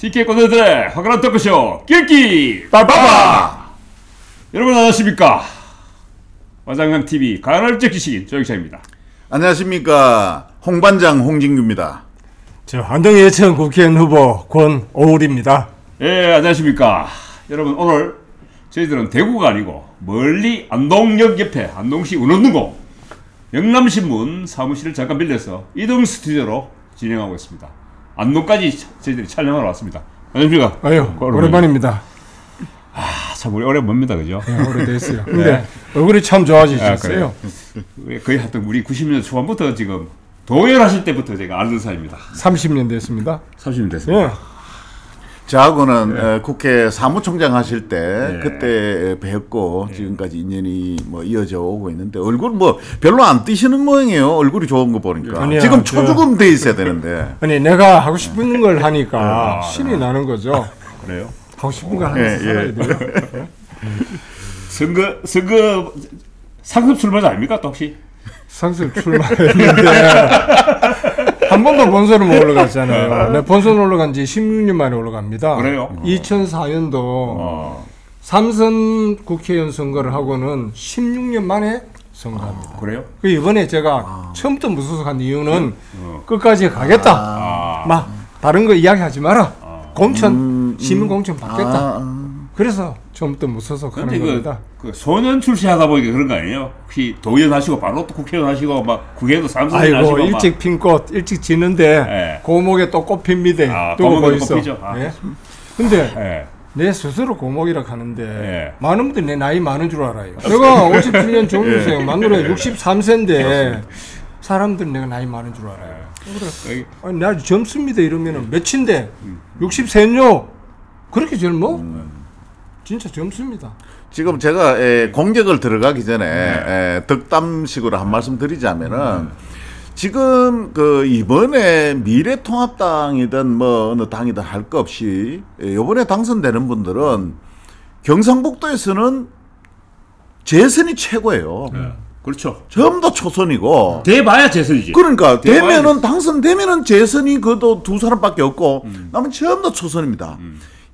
TK 콘텐츠의 화끈한 토크쇼 끼끼 빠빠빠. 여러분 안녕하십니까? 와장강TV 간헐적 지식인 조영찬입니다. 안녕하십니까? 홍반장 홍진규입니다. 저 안동 예천 국회의원 후보 권오울입니다. 예, 안녕하십니까? 여러분 오늘 저희들은 대구가 아니고 멀리 안동역 옆에 안동시 운원동고 영남신문 사무실을 잠깐 빌려서 이동 스튜디오로 진행하고 있습니다. 안동까지 저희들이 촬영하러 왔습니다. 안녕하십니까? 아유, 오랜만입니다. 참 우리 오래 봅니다, 그죠? 네, 오래됐어요. 근데 얼굴이 참 좋아지셨어요. 거의 하여튼 우리 90년 초반부터 지금 도연하실 때부터 제가 아는 사이입니다. 30년 됐습니다. 30년 됐습니다. 예. 저하고는 국회 사무총장 하실 때 그때 뵙고 지금까지 인연이 뭐 이어져 오고 있는데 얼굴 뭐 별로 안 뛰시는 모양이에요. 얼굴이 좋은 거 보니까. 아니야, 지금 초죽음 돼 있어야 되는데. 아니 내가 하고 싶은 걸 하니까 신이 나는 거죠. 그래요? 하고 싶은 걸 하면서 살아야 돼요. 선거 상급 출마자 아닙니까 또 혹시? 상습 출마했는데 한 번도 본선을 못 올라갔잖아요. 내 본선 올라간 지 16년 만에 올라갑니다. 그래요? 2004년도 삼선 국회의원 선거를 하고는 16년 만에 선거합니다. 그래요? 그 이번에 제가 처음부터 무소속한 이유는 끝까지 가겠다. 막 다른 거 이야기하지 마라. 공천 시민 공천 받겠다. 그래서 처음부터 무소속하는 겁니다. 그 소년 출시하다 보니까 그런 거 아니에요? 혹시 도의원 하시고 바로 또 국회의원 하시고 막 국회의원도 삼선 하시고 아이고 일찍 핀 꽃 일찍 지는데 고목에 또 꽃 핍니다. 두고 보이소. 근데 내 스스로 고목이라 하는데 많은 분들이 내 나이 많은 줄 알아요. 내가 57년 정유생 만으로 63세인데 사람들은 내가 나이 많은 줄 알아요. 그래. 아니, 나 젊습니다 이러면은 몇인데 63요? 그렇게 젊어? 진짜 젊습니다. 지금 제가 공격을 들어가기 전에 덕담식으로 한 말씀 드리자면은 지금 그 이번에 미래통합당이든 뭐 어느 당이든 할 거 없이 이번에 당선되는 분들은 경상북도에서는 재선이 최고예요. 그렇죠. 전부 다 초선이고. 돼봐야 재선이지. 그러니까 되면은 당선되면은 재선이 그도 두 사람밖에 없고 남은 전부 다 초선입니다.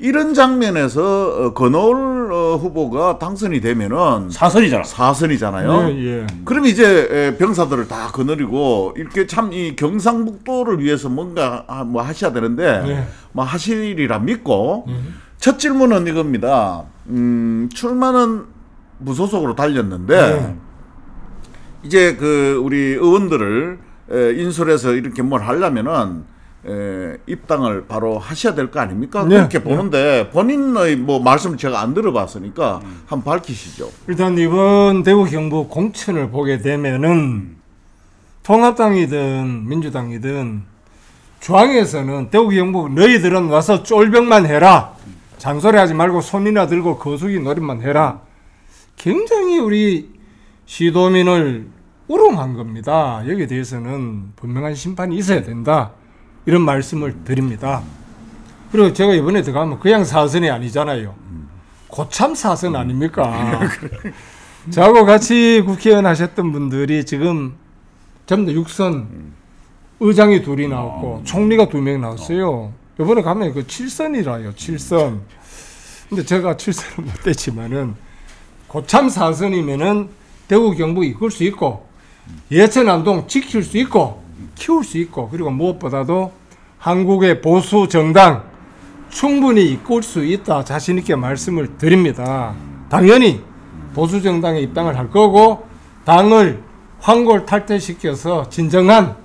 이런 장면에서 권오울 후보가 당선이 되면은 사선이잖아요. 예. 그럼 이제 병사들을 다 거느리고 이렇게 참 이 경상북도를 위해서 뭔가 뭐 하셔야 되는데 뭐 하시리라 믿고 첫 질문은 이겁니다. 출마는 무소속으로 달렸는데 이제 그 우리 의원들을 인솔해서 이렇게 뭘 하려면은 입당을 바로 하셔야 될 거 아닙니까? 그렇게 보는데 본인의 뭐 말씀 제가 안 들어봤으니까 한번 밝히시죠. 일단 이번 대구 경북 공천을 보게 되면은 통합당이든 민주당이든 중앙에서는 대구 경북 너희들은 와서 쫄병만 해라. 잔소리하지 말고 손이나 들고 거수기 노릇만 해라. 굉장히 우리 시도민을 우롱한 겁니다. 여기에 대해서는 분명한 심판이 있어야 된다. 이런 말씀을 드립니다. 그리고 제가 이번에 들어가면 그냥 사선이 아니잖아요. 고참 사선 아닙니까? 저하고 같이 국회의원 하셨던 분들이 지금 전부 다 6선 의장이 둘이 나왔고 총리가 2명 나왔어요. 이번에 가면 그 7선이라요. 7선. 근데 제가 7선은 못 됐지만은 고참 사선이면은 대구 경북 이끌 수 있고 예천 안동 지킬 수 있고 키울 수 있고 그리고 무엇보다도 한국의 보수 정당 충분히 이끌 수 있다 자신 있게 말씀을 드립니다. 당연히 보수 정당에 입당을 할 거고 당을 황골탈퇴시켜서 진정한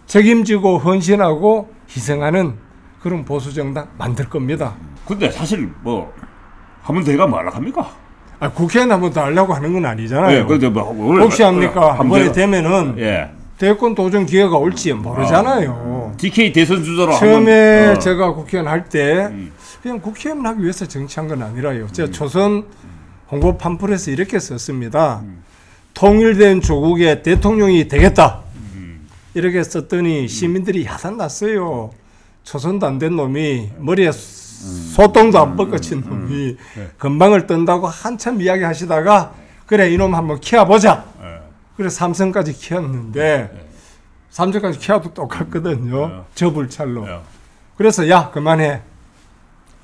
책임지고 헌신하고 희생하는 그런 보수 정당 만들 겁니다. 근데 사실 뭐 한 번 더 해가 뭐하려 합니까? 국회의원 한 번 더 하려고 하는 건 아니잖아요. 그런데 뭐 혹시 합니까? 한 번에 되면은 대권 도전 기회가 올지 모르잖아요. DK 대선 주자로 처음에 제가 국회의원 할 때 그냥 국회의원 하기 위해서 정치한 건 아니라요. 제가 조선 홍보 팜플에서 이렇게 썼습니다. 통일된 조국의 대통령이 되겠다. 이렇게 썼더니 시민들이 야단났어요. 조선도 안 된 놈이 머리에 소똥도 안 벗겨진 놈이 건방을 뜬다고 한참 이야기하시다가 그래 이놈 한번 키워보자. 그래 삼성까지 키웠는데 삼성까지 키워도 똑같거든요. 저불찰로. 그래서 야 그만해.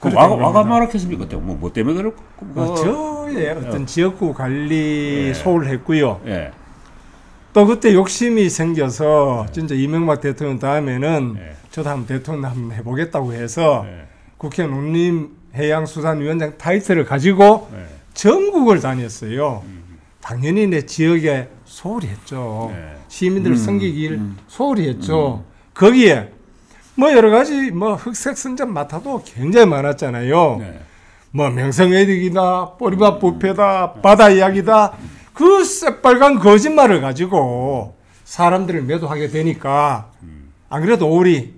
그 와가 말았겠습니까? 그때 뭐 때문에 그렇고? 저의 어떤 지역구 관리 소홀했고요. 예. 또 그때 욕심이 생겨서 진짜 이명박 대통령 다음에는 저도 한번 대통령 한번 해보겠다고 해서 국회 농림해양수산위원장 타이틀을 가지고 전국을 다녔어요. 당연히 내 지역에 소홀히 했죠. 시민들 섬기길 소홀히 했죠. 거기에 뭐 여러 가지 뭐 흑색 선전 맡아도 굉장히 많았잖아요. 뭐 명성회득이다, 보리밥 부패다, 바다 이야기다. 그 새빨간 거짓말을 가지고 사람들을 매도하게 되니까 안 그래도 우리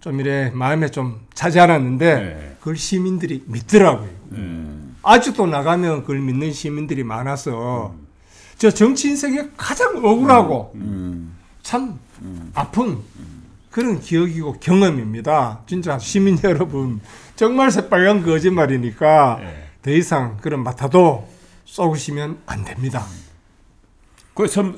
좀 이래 마음에 좀 차지 않았는데 그걸 시민들이 믿더라고요. 아직도 나가면 그걸 믿는 시민들이 많아서 저 정치 인생에 가장 억울하고 참 아픈 그런 기억이고 경험입니다. 진짜 시민 여러분 정말 새빨간 거짓말이니까 더 이상 그런 맡아도 쏘시면 안 됩니다. 그 참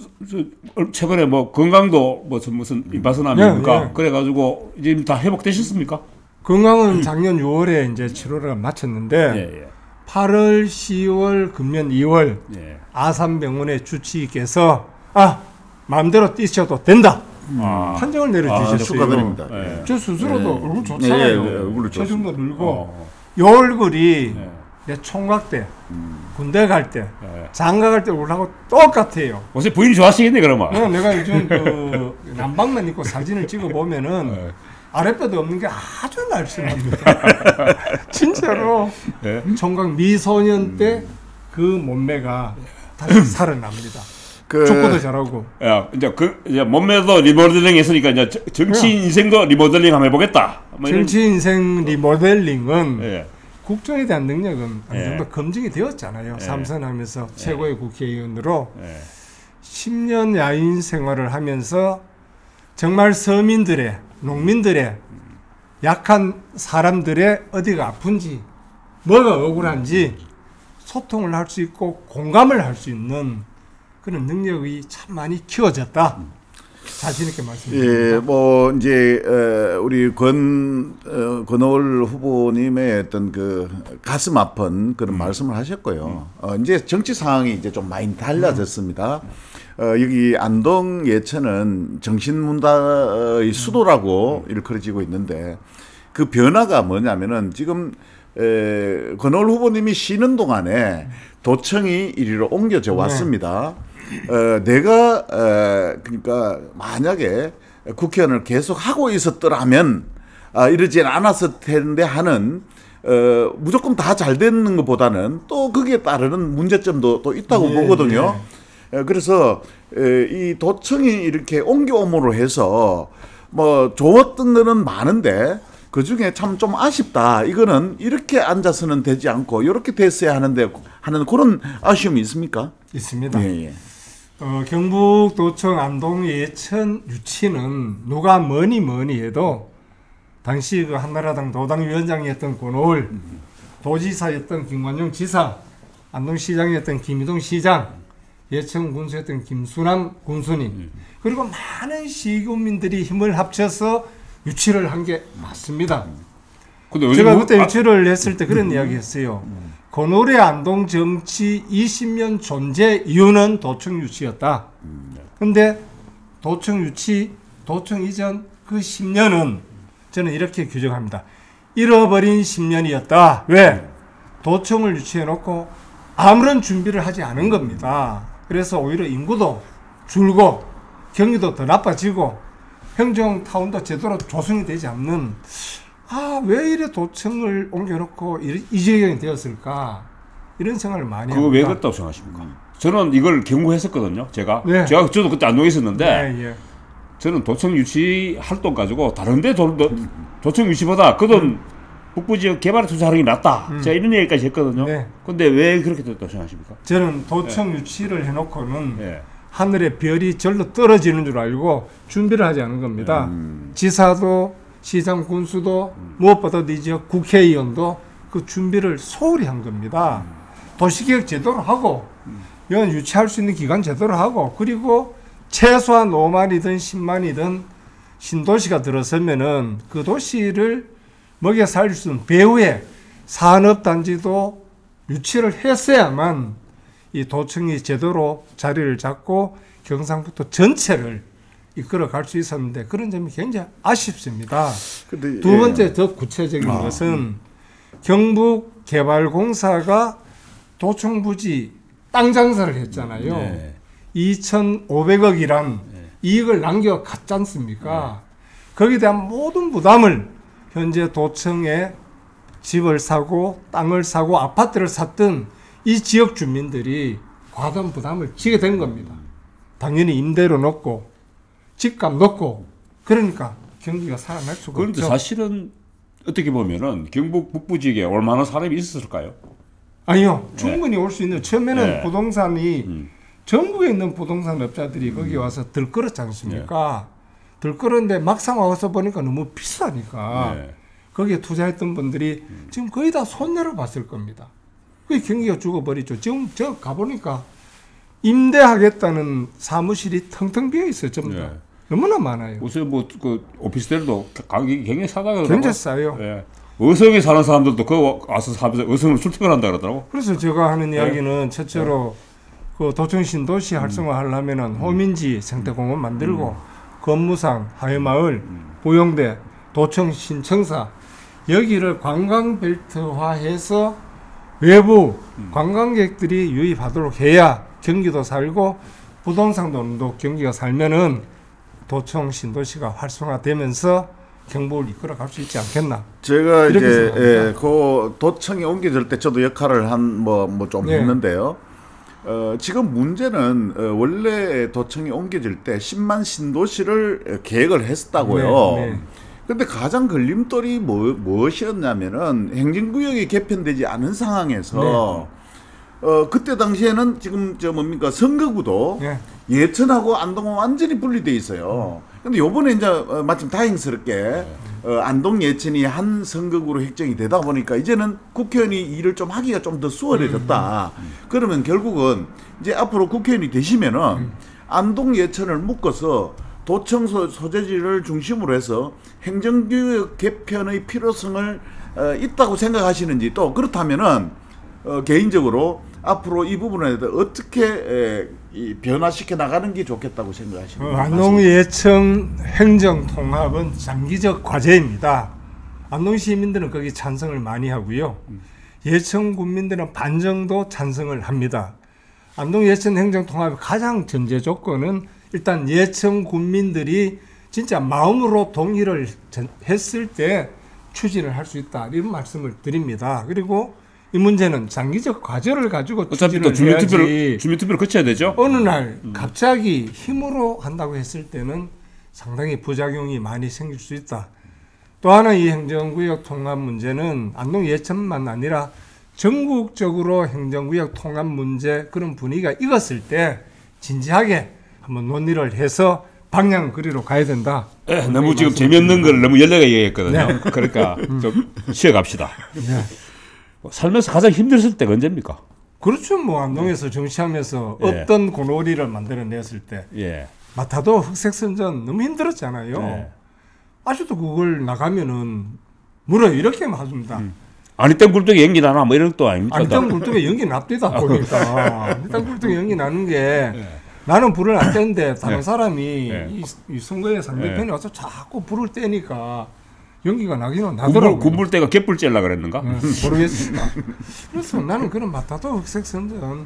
최근에 뭐 건강도 뭐 무슨 임파선암입니까? 그래가지고 이제 다 회복되셨습니까? 건강은 작년 6월에 이제 치료를 마쳤는데 8월, 10월, 금년 2월 아산병원의 주치의께서 마음대로 뛰셔도 된다. 판정을 내려주셨어요. 축하드립니다. 저 스스로도 얼굴 좋잖아요. 얼굴 체중도 늘고 요 얼굴이 내 총각 때 군대 갈 때 장가 갈 때 얼굴하고 똑같아요. 요새 부인이 좋아하시겠네 그러면. 내가 요즘 그 남방만 입고 사진을 찍어 보면은 아랫배도 없는 게 아주 날씬합니다. 진짜로 총각 미소년 때 그 몸매가 다시 살아납니다. 축구도 잘하고. 야, 이제 몸매도 리모델링 했으니까 이제 정치 인생도 리모델링 한번 해보겠다. 뭐 정치 인생 리모델링은 국정에 대한 능력은 어느 정도 검증이 되었잖아요. 삼선하면서 최고의 국회의원으로 10년 야인 생활을 하면서 정말 서민들의, 농민들의, 약한 사람들의 어디가 아픈지, 뭐가 억울한지 소통을 할 수 있고 공감을 할 수 있는 그런 능력이 참 많이 키워졌다. 자신 있게 말씀드립니다. 뭐 이제 우리 권오을 후보님의 어떤 그 가슴 아픈 그런 말씀을 하셨고요. 이제 정치 상황이 이제 좀 많이 달라졌습니다. 여기 안동 예천은 정신문화의 수도라고 일컬어지고 있는데 그 변화가 뭐냐면은 지금 권오을 후보님이 쉬는 동안에 도청이 이리로 옮겨져 왔습니다. 내가 그러니까 만약에 국회의원을 계속 하고 있었더라면 이러진 않았을 텐데 하는 무조건 다 잘 되는 것보다는 또 거기에 따르는 문제점도 또 있다고 보거든요. 그래서 이 도청이 이렇게 옮겨옴으로 해서 뭐 좋았던 거는 많은데 그 중에 참 좀 아쉽다. 이거는 이렇게 앉아서는 되지 않고 이렇게 됐어야 하는데 하는 그런 아쉬움이 있습니까? 있습니다. 경북도청 안동 예천 유치는 누가 뭐니 해도 당시 그 한나라당 도당위원장이었던 권오을, 도지사였던 김관용 지사, 안동시장이었던 김희동 시장, 예천 군수였던 김수남 군수님, 그리고 많은 시군민들이 힘을 합쳐서 유치를 한 게 맞습니다. 근데 제가 그때 유치를 했을 때 그런 이야기 했어요. 권오을의 안동 정치 20년 존재 이유는 도청 유치였다. 근데 도청 유치, 도청 이전 그 10년은 저는 이렇게 규정합니다. 잃어버린 10년이었다. 왜? 도청을 유치해놓고 아무런 준비를 하지 않은 겁니다. 그래서 오히려 인구도 줄고 경기도 더 나빠지고 행정타운도 제대로 조성이 되지 않는 왜 이래 도청을 옮겨놓고 이 지경이 되었을까 이런 생각을 많이 합니다. 그거 왜 그렇다고 생각하십니까? 저는 이걸 경고했었거든요. 저도 그때 안동에 있었는데 저는 도청 유치 활동 가지고 다른데 도청 유치보다 그돈 북부 지역 개발에 투자하는 게 낫다. 제가 이런 얘기까지 했거든요. 근데 왜 그렇게 됐다고 생각하십니까? 저는 도청 유치를 해놓고는 하늘에 별이 절로 떨어지는 줄 알고 준비를 하지 않은 겁니다. 지사도 시장 군수도 무엇보다도 이 지역 국회의원도 그 준비를 소홀히 한 겁니다. 도시계획 제대로 하고 이건 유치할 수 있는 기간 제대로 하고 그리고 최소한 5만이든 10만이든 신도시가 들어서면은 그 도시를 먹여 살릴 수 있는 배후에 산업단지도 유치를 했어야만 이 도청이 제대로 자리를 잡고 경상북도 전체를 이끌어 갈 수 있었는데 그런 점이 굉장히 아쉽습니다. 근데, 두 번째 더 구체적인 것은 경북개발공사가 도청 부지 땅 장사를 했잖아요. 네. 2,500억이란 이익을 남겨갔지 않습니까? 거기에 대한 모든 부담을 현재 도청에 집을 사고 땅을 사고 아파트를 샀던 이 지역 주민들이 과도한 부담을 지게 된 겁니다. 당연히 임대료 높고 집값 높고 그러니까 경기가 살아날 수가 그런데 없죠. 사실은 어떻게 보면은 경북 북부 지역에 얼마나 사람이 있었을까요? 아니요. 충분히 올 수 있는 처음에는 네. 부동산이 전국에 있는 부동산 업자들이 거기 와서 들끓었지 않습니까? 들끓었는데 막상 와서 보니까 너무 비싸니까 네. 거기에 투자했던 분들이 지금 거의 다 손 내려봤을 겁니다. 그게 경기가 죽어버리죠. 지금 저 가보니까 임대하겠다는 사무실이 텅텅 비어 있어요. 전부 다. 네. 너무나 많아요. 무슨 그 오피스텔도 가격이 굉장히 싸다고 굉장히 싸요. 예. 어성에 사는 사람들도 그 와서 사면서 어성을 출퇴근 한다 그러더라고. 그래서 제가 하는 이야기는 첫째로 그 도청 신도시 활성화 하려면은 호민지 생태공원 만들고 건무상, 하회마을, 보영대, 도청 신청사 여기를 관광벨트화해서 외부 관광객들이 유입하도록 해야 경기도 살고 부동산도 경기가 살면은 도청 신도시가 활성화되면서 경북을 이끌어갈 수 있지 않겠나. 제가 이렇게 이제 생각합니다. 그 도청에 옮겨질 때 저도 역할을 한 뭐 좀 네. 했는데요. 지금 문제는 원래 도청에 옮겨질 때 10만 신도시를 계획을 했었다고요. 네, 네. 근데 가장 걸림돌이 무엇이었냐면은 행정구역이 개편되지 않은 상황에서 그때 당시에는 지금 저 뭡니까 선거구도 네. 예천하고 안동은 완전히 분리돼 있어요. 근데 요번에 이제 마침 다행스럽게 안동 예천이 한 선거구로 획정이 되다 보니까 이제는 국회의원이 일을 좀 하기가 좀 더 수월해졌다. 그러면 결국은 이제 앞으로 국회의원이 되시면은 안동 예천을 묶어서 도청 소재지를 중심으로 해서 행정구역 개편의 필요성을 있다고 생각하시는지 또 그렇다면은 개인적으로 앞으로 이 부분에 대해서 어떻게 변화시켜 나가는 게 좋겠다고 생각하십니까? 안동 예천 행정 통합은 장기적 과제입니다. 안동 시민들은 거기 찬성을 많이 하고요. 예천 군민들은 반 정도 찬성을 합니다. 안동 예천 행정 통합의 가장 전제 조건은 일단 예천 군민들이 진짜 마음으로 동의를 했을 때 추진을 할 수 있다. 이런 말씀을 드립니다. 그리고 이 문제는 장기적 과제를 가지고 어차피 또 추진을 해야지 주민투표를 거쳐야 되죠. 어느 날 갑자기 힘으로 한다고 했을 때는 상당히 부작용이 많이 생길 수 있다. 또 하나 이 행정구역 통합 문제는 안동 예천만 아니라 전국적으로 행정구역 통합 문제 그런 분위기가 익었을 때 진지하게 한번 논의를 해서 방향 그리로 가야 된다. 너무 지금 재미없는 걸 너무 연락에 얘기했거든요. 네. 그러니까 좀 쉬어갑시다. 네. 살면서 가장 힘들었을 때가 언제입니까? 그렇죠. 뭐 안동에서 정치하면서 예. 없던 고놀이를 만들어냈을 때 예. 마타도 흑색선전 너무 힘들었잖아요. 예. 아직도 그걸 나가면은 물어 이렇게만 해줍니다. 아니 땡 굴뚝에 연기 나나 뭐 이런 것도 아닙니까? 안땅 굴뚝에 연기 납디다 보니까 안땅 굴뚝에 연기 나는 게 나는 불을 안 떼는데 다른 예. 사람이 예. 이 선거에 상대편이 예. 와서 자꾸 불을 떼니까 연기가 나기는 나더라고요. 군불 때가 개뿔 째려 그랬는가? 모르겠습니다. 그래서 나는 그런 마타도 흑색선전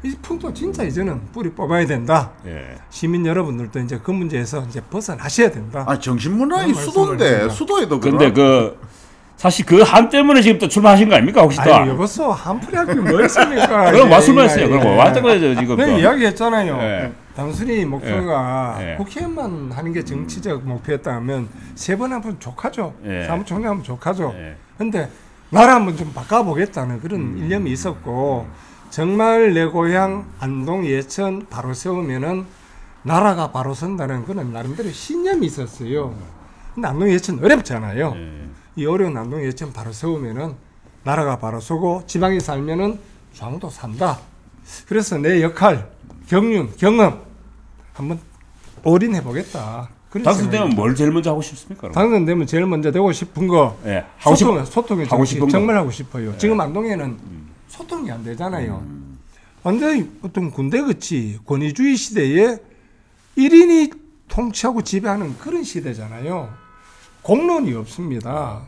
이 풍토 진짜 이제는 뿌리 뽑아야 된다. 예. 시민 여러분들도 이제 그 문제에서 이제 벗어나셔야 된다. 아 정신문화의 그런 수도인데 말씀을 수도에도 근데 그 사실 그 한 때문에 지금 또 출마하신 거 아닙니까 혹시 또? 아니 여보소 한풀이 할 게 뭐 있습니까? 그럼 와술만했어요. 그럼 왔던 거죠 지금. 네 또. 이야기했잖아요. 예. 단순히 목표가 예. 국회의원만 하는 게 정치적 목표였다면 세 번 하면 족하죠. 예. 사무총장 하면 족하죠. 예. 근데 나라 한번 좀 바꿔보겠다는 그런 일념이 있었고 정말 내 고향 안동 예천 바로 세우면은 나라가 바로 선다는 그런 나름대로 신념이 있었어요. 근데 안동 예천 어렵잖아요. 예. 이 어려운 안동 예천 바로 세우면은 나라가 바로 서고 지방에 살면은 중앙도 산다. 그래서 내 역할, 경륜, 경험 한번 올인해 보겠다. 당선되면 뭘 제일 먼저 하고 싶습니까? 당선되면 제일 먼저 되고 싶은 거 예. 소통의 하고 정치 싶은 정말 하고 싶어요. 지금 안동에는 소통이 안 되잖아요. 완전히 어떤 군대같이 권위주의 시대에 1인이 통치하고 지배하는 그런 시대잖아요. 공론이 없습니다.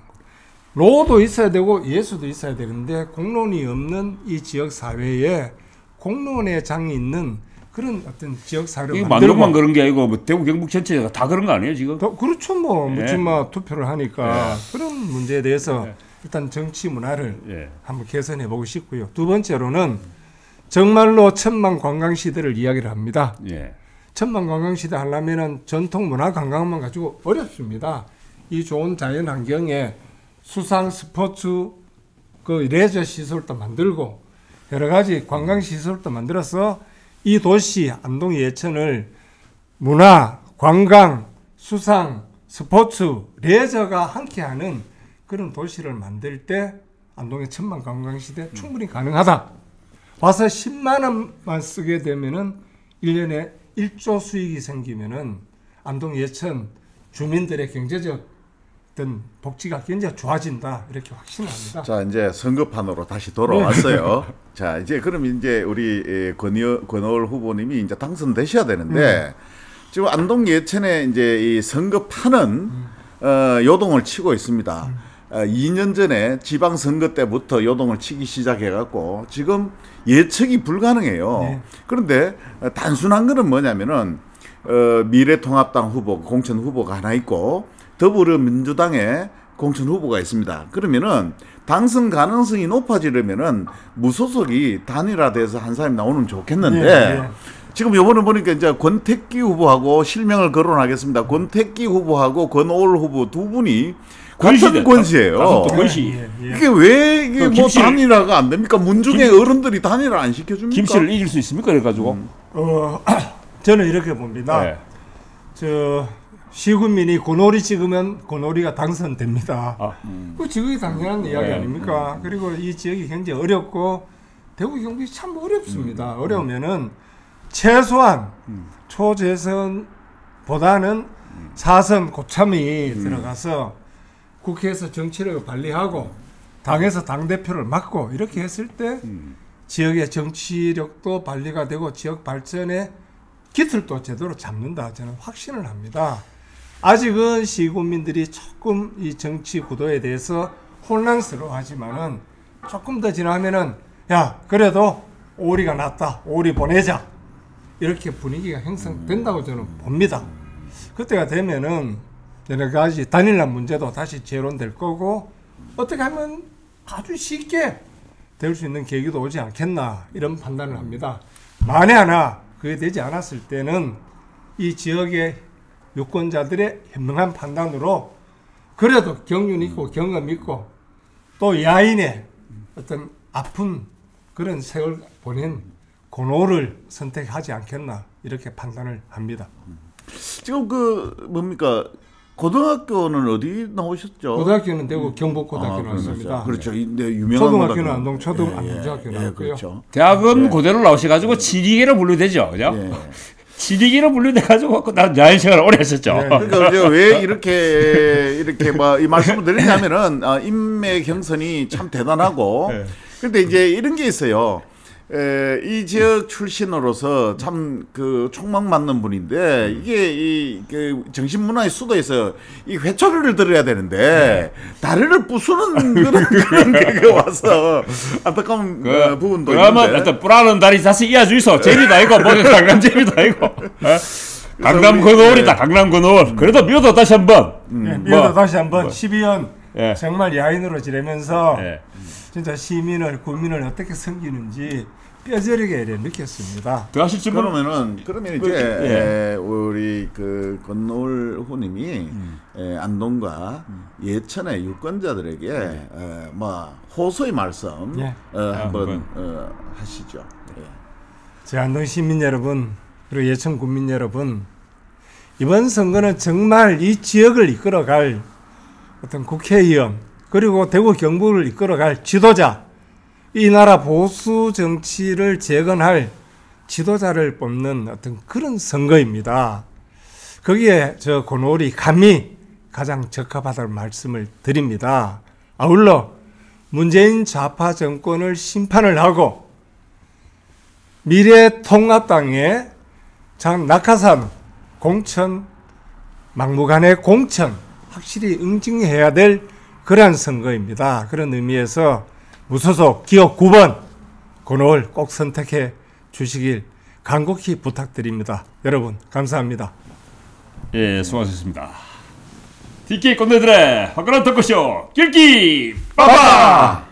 로도 있어야 되고 예수도 있어야 되는데 공론이 없는 이 지역 사회에 공론의 장이 있는 그런 어떤 지역 사회를 이거 만들고 만동만 그런 게 아니고 뭐 대구 경북 전체가 다 그런 거 아니에요 지금? 그렇죠. 뭐 예. 묻지마 투표를 하니까 그런 문제에 대해서 예. 일단 정치 문화를 예. 한번 개선해 보고 싶고요. 두 번째로는 정말로 천만 관광 시대를 이야기를 합니다. 예. 천만 관광 시대 하려면은 전통 문화 관광만 가지고 어렵습니다. 이 좋은 자연 환경에 수상 스포츠 그 레저 시설도 만들고 여러 가지 관광 시설도 만들어서 이 도시 안동 예천을 문화, 관광, 수상, 스포츠, 레저가 함께하는 그런 도시를 만들 때 안동의 천만 관광 시대 충분히 가능하다. 와서 10만 원만 쓰게 되면은 1년에 1조 수익이 생기면은 안동 예천 주민들의 경제적 어떤 복지가 굉장히 좋아진다 이렇게 확신합니다. 자 이제 선거판으로 다시 돌아왔어요. 자 이제 그럼 이제 우리 권오을 후보님이 이제 당선되셔야 되는데 지금 안동 예천에 이제 이 선거판은 요동을 치고 있습니다. 2년 전에 지방선거 때부터 요동을 치기 시작해갖고 지금 예측이 불가능해요. 네. 그런데 단순한 거는 뭐냐면은 미래통합당 후보, 공천 후보가 하나 있고 더불어민주당의 공천 후보가 있습니다. 그러면은 당선 가능성이 높아지려면은 무소속이 단일화돼서 한 사람이 나오면 좋겠는데 네. 지금 요번에 보니까 이제 권택기 후보하고 실명을 거론하겠습니다. 권택기 후보하고 권오을 후보 두 분이 같은 권시예요. 권시. 이게 왜 이게 뭐 김씨. 단일화가 안 됩니까? 문중에 어른들이 단일화 안 시켜줍니까? 김씨를 이길 수 있습니까? 그래가지고. 저는 이렇게 봅니다. 네. 저 시군민이 고놀이 찍으면 고놀이가 당선됩니다. 그 지극히 당연한 이야기 네. 아닙니까? 그리고 이 지역이 굉장히 어렵고 대구 경북이 참 어렵습니다. 어려우면은 최소한 초재선보다는 4선 고참이 들어가서 국회에서 정치력을 발휘하고 당에서 당대표를 맡고 이렇게 했을 때 지역의 정치력도 발휘가 되고 지역 발전의 기틀도 제대로 잡는다 저는 확신을 합니다. 아직은 시군민들이 조금 이 정치 구도에 대해서 혼란스러워하지만은 조금 더 지나면은 야 그래도 오리가 낫다 오리 보내자 이렇게 분위기가 형성된다고 저는 봅니다. 그때가 되면은 여러 가지 단일화 문제도 다시 재론될 거고 어떻게 하면 아주 쉽게 될 수 있는 계기도 오지 않겠나 이런 판단을 합니다. 만에 하나 그게 되지 않았을 때는 이 지역의 유권자들의 현명한 판단으로 그래도 경륜 있고 경험 있고 또 야인의 어떤 아픈 그런 세월 보낸 권오를 선택하지 않겠나 이렇게 판단을 합니다. 지금 그 뭡니까 고등학교는 어디 나오셨죠? 고등학교는 대구 경북고등학교 나왔습니다. 그렇죠. 근데 유명한 초등학교는 고등학교. 안동 초등학교 나왔고요. 그렇죠. 대학은 그대로 나오셔가지고 지리계로 분류되죠, 그죠? 지리계로 분류돼가지고 난 야인생활을 오래 했었죠. 그러니까 이제 왜 이렇게 뭐 이 말씀을 드리냐면은 인맥 형성이 참 대단하고 그런데 이제 이런 게 있어요. 이 지역 출신으로서 참 그 촉망 맞는 분인데 이게 그 정신문화의 수도에서 이 회초리를 들어야 되는데 다리를 부수는 그런 게 와서 안타까운 부분도 그러면 있는데. 어떤 뿌라는 다리 다시 이어주이소. 재미도 아니고 뭐 강남 재미도 아니고. 강남 건올이다. 강남 건올. 그래도 미워도 다시 한번. 미워도 다시 한번 12년 예. 정말 야인으로 지내면서 예. 진짜 시민을 국민을 어떻게 섬기는지 뼈저리게 느꼈습니다. 더 하실 질문? 그러면 이제 우리 그 권오을 후보님이 안동과 예천의 유권자들에게 뭐 호소의 말씀 한번 하시죠. 제 안동 시민 여러분 그리고 예천 국민 여러분 이번 선거는 정말 이 지역을 이끌어갈 어떤 국회의원 그리고 대구 경북을 이끌어갈 지도자 이 나라 보수 정치를 재건할 지도자를 뽑는 어떤 그런 선거입니다. 거기에 저 고노리 감히 가장 적합하다는 말씀을 드립니다. 아울러 문재인 좌파 정권을 심판을 하고 미래통합당의 장 낙하산 공천 막무가내 공천 확실히 응징해야 될 그러한 선거입니다. 그런 의미에서 무소속 기호 9번 고노을 꼭 선택해 주시길 간곡히 부탁드립니다. 여러분 감사합니다. 예, 수고하셨습니다. TK 꼰대들의 화끈한 토크쇼 길기 빠빠.